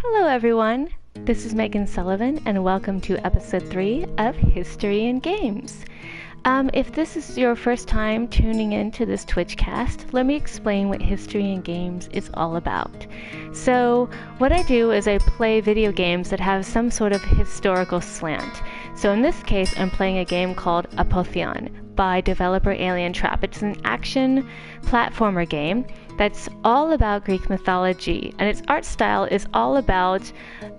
Hello everyone, this is Megan Sullivan and welcome to episode 3 of History and Games. If this is your first time tuning in to this Twitchcast, let me explain what History and Games is all about. So what I do is I play video games that have some sort of historical slant. So in this case, I'm playing a game called Apotheon by developer Alien Trap. It's an action platformer game that's all about Greek mythology, and its art style is all about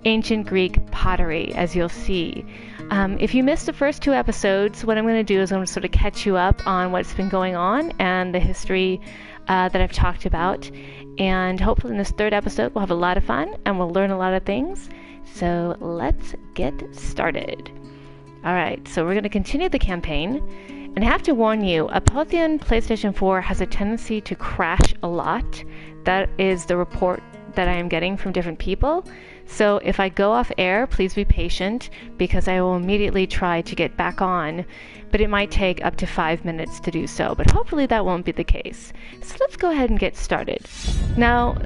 ancient Greek pottery, as you'll see. If you missed the first 2 episodes, what I'm going to do is I'm going to sort of catch you up on what's been going on and the history that I've talked about. And hopefully in this 3rd episode, we'll have a lot of fun and we'll learn a lot of things. So let's get started. All right, so we're going to continue the campaign. And I have to warn you, Apotheon PlayStation 4 has a tendency to crash a lot. That is the report that I am getting from different people. So if I go off air, please be patient because I will immediately try to get back on, but it might take up to 5 minutes to do so, but hopefully that won't be the case. So let's go ahead and get started. Now,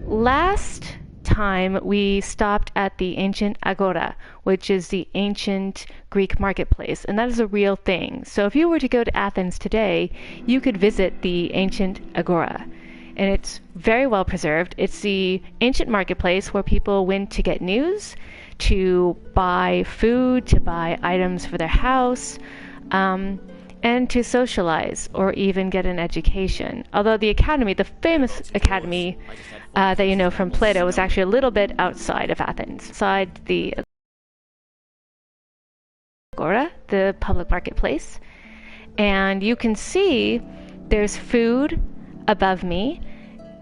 last time we stopped at the ancient Agora, which is the ancient Greek marketplace, and that is a real thing. So if you were to go to Athens today, you could visit the ancient Agora. And it's very well preserved. It's the ancient marketplace where people went to get news, to buy food, to buy items for their house, and to socialize or even get an education. Although the academy, the famous academy that you know from Plato, was actually a little bit outside of Athens, inside the Agora, the public marketplace. And you can see there's food above me,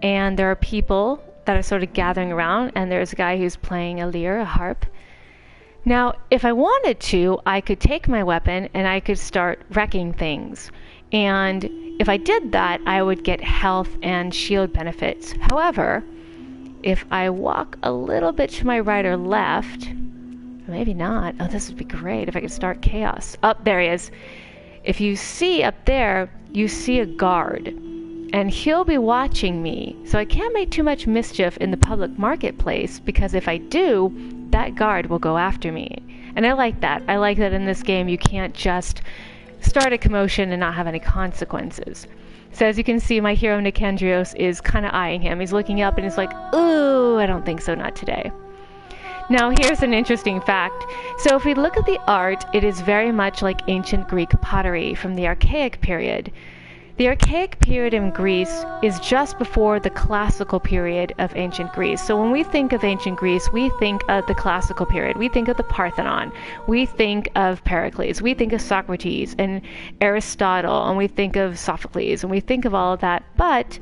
and there are people that are sort of gathering around, and there's a guy who's playing a lyre, a harp. Now, if I wanted to, I could take my weapon and I could start wrecking things. And if I did that, I would get health and shield benefits. However, if I walk a little bit to my right or left, maybe not. Oh, this would be great if I could start chaos. Oh, there he is. If you see up there, you see a guard. And he'll be watching me, so I can't make too much mischief in the public marketplace, because if I do, that guard will go after me. And I like that. I like that in this game you can't just start a commotion and not have any consequences. So as you can see, my hero Nicandrios is kind of eyeing him. He's looking up and he's like, ooh, I don't think so, not today. Now here's an interesting fact. So if we look at the art, it is very much like ancient Greek pottery from the Archaic period. The Archaic period in Greece is just before the classical period of ancient Greece. So when we think of ancient Greece, we think of the classical period. We think of the Parthenon. We think of Pericles. We think of Socrates and Aristotle, and we think of Sophocles, and we think of all of that. But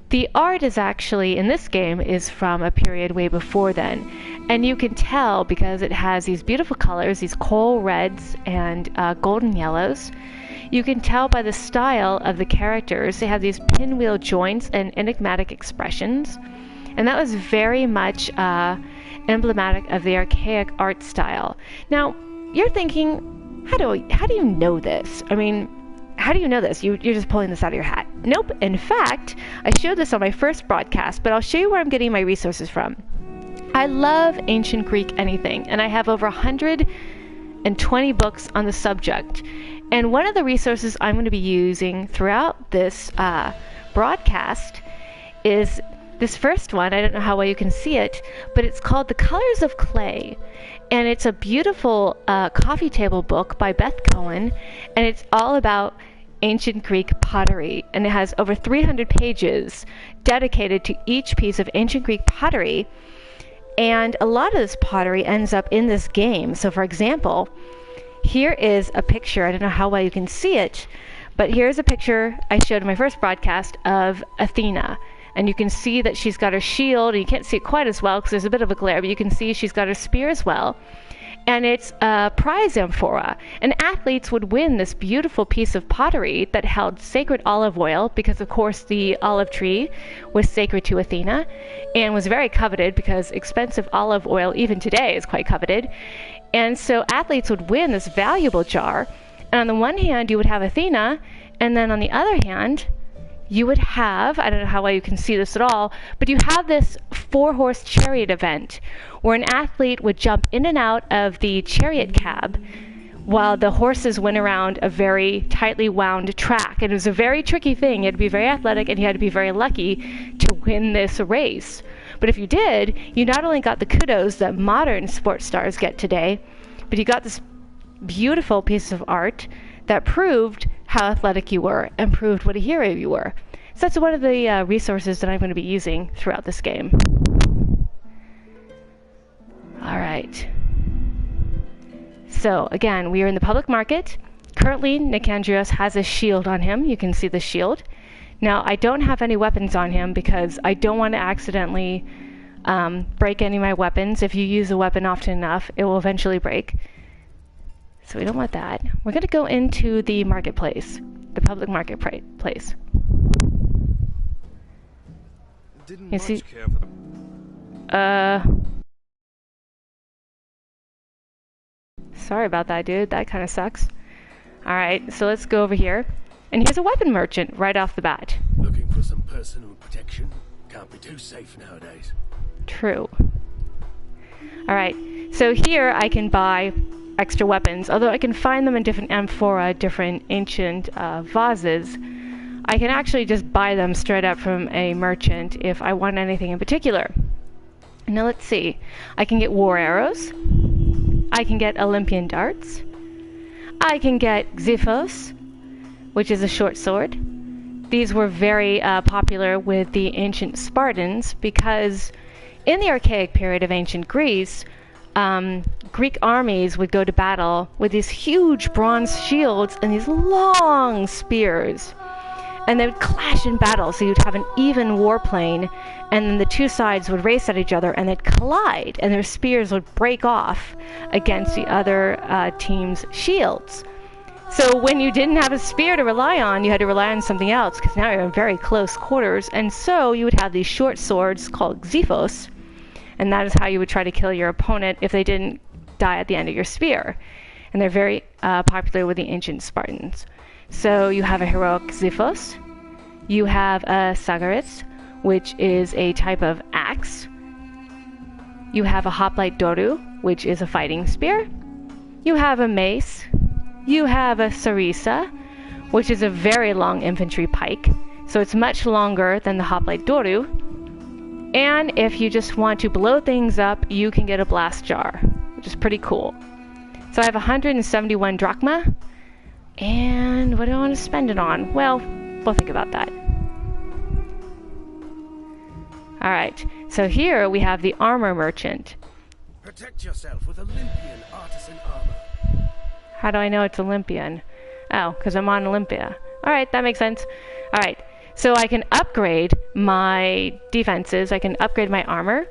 the art is actually, in this game, is from a period way before then. And you can tell because it has these beautiful colors, these coal reds and golden yellows. You can tell by the style of the characters. They have these pinwheel joints and enigmatic expressions. And that was very much emblematic of the archaic art style. Now, you're thinking, how do you know this? I mean, how do you know this? You're just pulling this out of your hat. Nope. In fact, I showed this on my first broadcast, but I'll show you where I'm getting my resources from. I love ancient Greek anything, and I have over 120 books on the subject. And one of the resources I'm going to be using throughout this broadcast is this first one. I don't know how well you can see it, but it's called The Colors of Clay. And it's a beautiful coffee table book by Beth Cohen, and it's all about ancient Greek pottery. And it has over 300 pages dedicated to each piece of ancient Greek pottery. And a lot of this pottery ends up in this game. So for example, here is a picture. I don't know how well you can see it, but here's a picture I showed in my first broadcast of Athena. And you can see that she's got her shield, and you can't see it quite as well because there's a bit of a glare, but you can see she's got her spear as well. And it's a prize amphora. And athletes would win this beautiful piece of pottery that held sacred olive oil, because of course the olive tree was sacred to Athena and was very coveted, because expensive olive oil even today is quite coveted. And so athletes would win this valuable jar. And on the one hand, you would have Athena, and then on the other hand, you would have, I don't know how well you can see this at all, but you have this 4-horse chariot event where an athlete would jump in and out of the chariot cab while the horses went around a very tightly wound track. And it was a very tricky thing. You had to be very athletic and you had to be very lucky to win this race. But if you did, you not only got the kudos that modern sports stars get today, but you got this beautiful piece of art that proved how athletic you were and proved what a hero you were. So that's one of the resources that I'm going to be using throughout this game. All right. So again, we are in the public market. Currently, Nicandrios has a shield on him. You can see the shield. Now, I don't have any weapons on him because I don't want to accidentally break any of my weapons. If you use a weapon often enough, it will eventually break. So we don't want that. We're going to go into the marketplace, the public marketplace. Didn't You much see, care for them. sorry about that, dude. That kind of sucks. All right, so let's go over here. And here's a weapon merchant right off the bat. Looking for some personal protection? Can't be too safe nowadays. True. All right, so here I can buy extra weapons, although I can find them in different amphora, different ancient vases. I can actually just buy them straight up from a merchant if I want anything in particular. Now let's see. I can get war arrows. I can get Olympian darts. I can get Xiphos, which is a short sword. These were very popular with the ancient Spartans because in the archaic period of ancient Greece, Greek armies would go to battle with these huge bronze shields and these long spears. And they would clash in battle, so you'd have an even warplane, and then the two sides would race at each other, and they'd collide, and their spears would break off against the other team's shields. So when you didn't have a spear to rely on, you had to rely on something else, because now you're in very close quarters, and so you would have these short swords called Xiphos, and that is how you would try to kill your opponent if they didn't die at the end of your spear. And they're very popular with the ancient Spartans. So you have a heroic Xiphos, you have a Sagaris, which is a type of axe. You have a hoplite Doru, which is a fighting spear. You have a mace. You have a Sarissa, which is a very long infantry pike. So it's much longer than the hoplite Doru. And if you just want to blow things up, you can get a blast jar, which is pretty cool. So I have 171 drachma. And what do I want to spend it on? Well, we'll think about that. Alright, so here we have the armor merchant. Protect yourself with Olympian artisan armor. How do I know it's Olympian? Oh, because I'm on Olympia. Alright, that makes sense. Alright, so I can upgrade my defenses. I can upgrade my armor.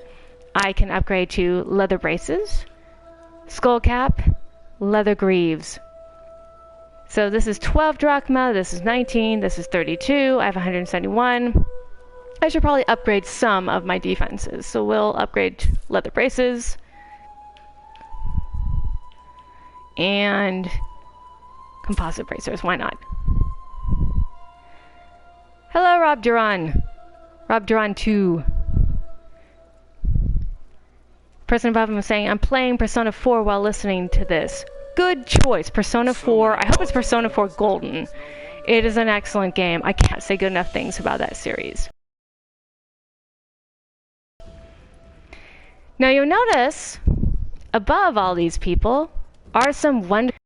I can upgrade to leather braces, skull cap, leather greaves. So this is 12 drachma, this is 19, this is 32, I have 171. I should probably upgrade some of my defenses. So we'll upgrade leather braces. And composite bracers, why not? Hello, Rob Duran. Rob Duran 2. Person above him was saying, I'm playing Persona 4 while listening to this. Good choice, Persona 4. I hope it's Persona 4 Golden. It is an excellent game. I can't say good enough things about that series. Now you'll notice, above all these people, are some wonderful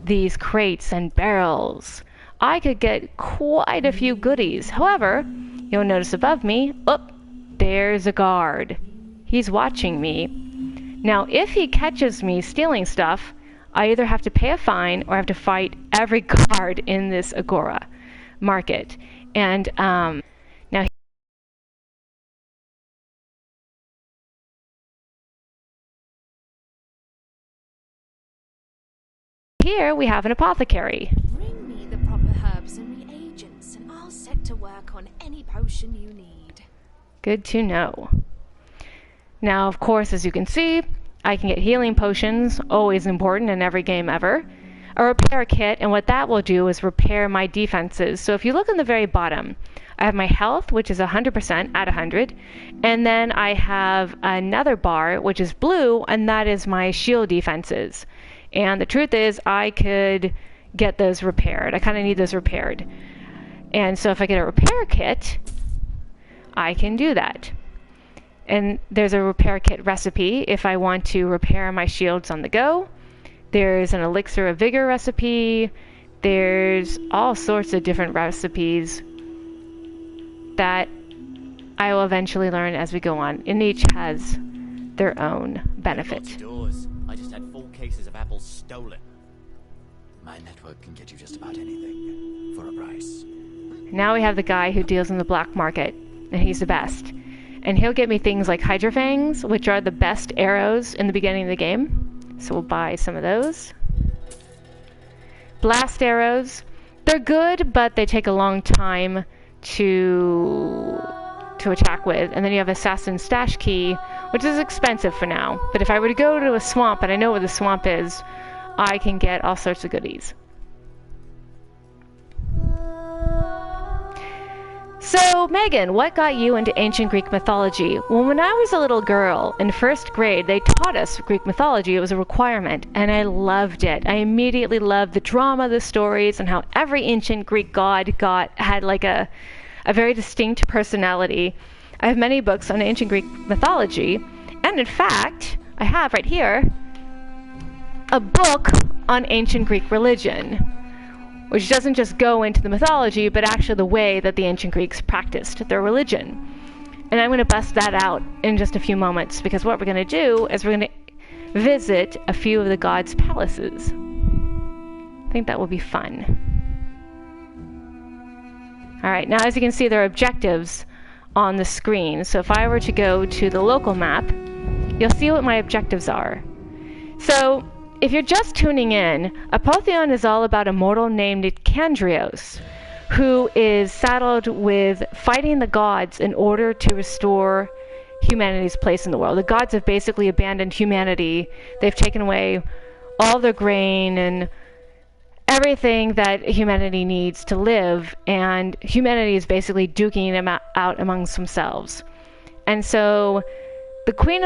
these crates and barrels. I could get quite a few goodies. However, you'll notice above me, oh, there's a guard. He's watching me. Now, if he catches me stealing stuff, I either have to pay a fine or I have to fight every guard in this Agora market. And now here we have an apothecary. Bring me the proper herbs and reagents, and I'll set to work on any potion you need. Good to know. Now, of course, as you can see, I can get healing potions, always important in every game ever. a repair kit, and what that will do is repair my defenses. So if you look on the very bottom, I have my health, which is 100% at 100, and then I have another bar, which is blue, and that is my shield defenses. And the truth is, I could get those repaired. I kind of need those repaired. And so if I get a repair kit, I can do that. And there's a repair kit recipe if I want to repair my shields on the go. There's an elixir of vigor recipe. There's all sorts of different recipes that I will eventually learn as we go on. And each has their own benefit. Doors. I just had 4 cases of apples stolen. My network can get you just about anything for a price. Now we have the guy who deals in the black market, and he's the best. And he'll get me things like Hydra Fangs, which are the best arrows in the beginning of the game. So we'll buy some of those. Blast arrows. They're good, but they take a long time to attack with. And then you have Assassin Stash Key, which is expensive for now. But if I were to go to a swamp, and I know where the swamp is, I can get all sorts of goodies. So, Megan, what got you into ancient Greek mythology? Well, when I was a little girl in 1st grade, they taught us Greek mythology. It was a requirement, and I loved it. I immediately loved the drama, the stories, and how every ancient Greek god had like a very distinct personality. I have many books on ancient Greek mythology, and in fact, I have right here a book on ancient Greek religion, which doesn't just go into the mythology, but actually the way that the ancient Greeks practiced their religion. And I'm going to bust that out in just a few moments, because what we're going to do is we're going to visit a few of the gods' palaces. I think that will be fun. Alright, now as you can see, there are objectives on the screen. So if I were to go to the local map, you'll see what my objectives are. So, if you're just tuning in, Apotheon is all about a mortal named Kandrios, who is saddled with fighting the gods in order to restore humanity's place in the world. The gods have basically abandoned humanity. They've taken away all their grain and everything that humanity needs to live, and humanity is basically duking them out amongst themselves. And so the Queen of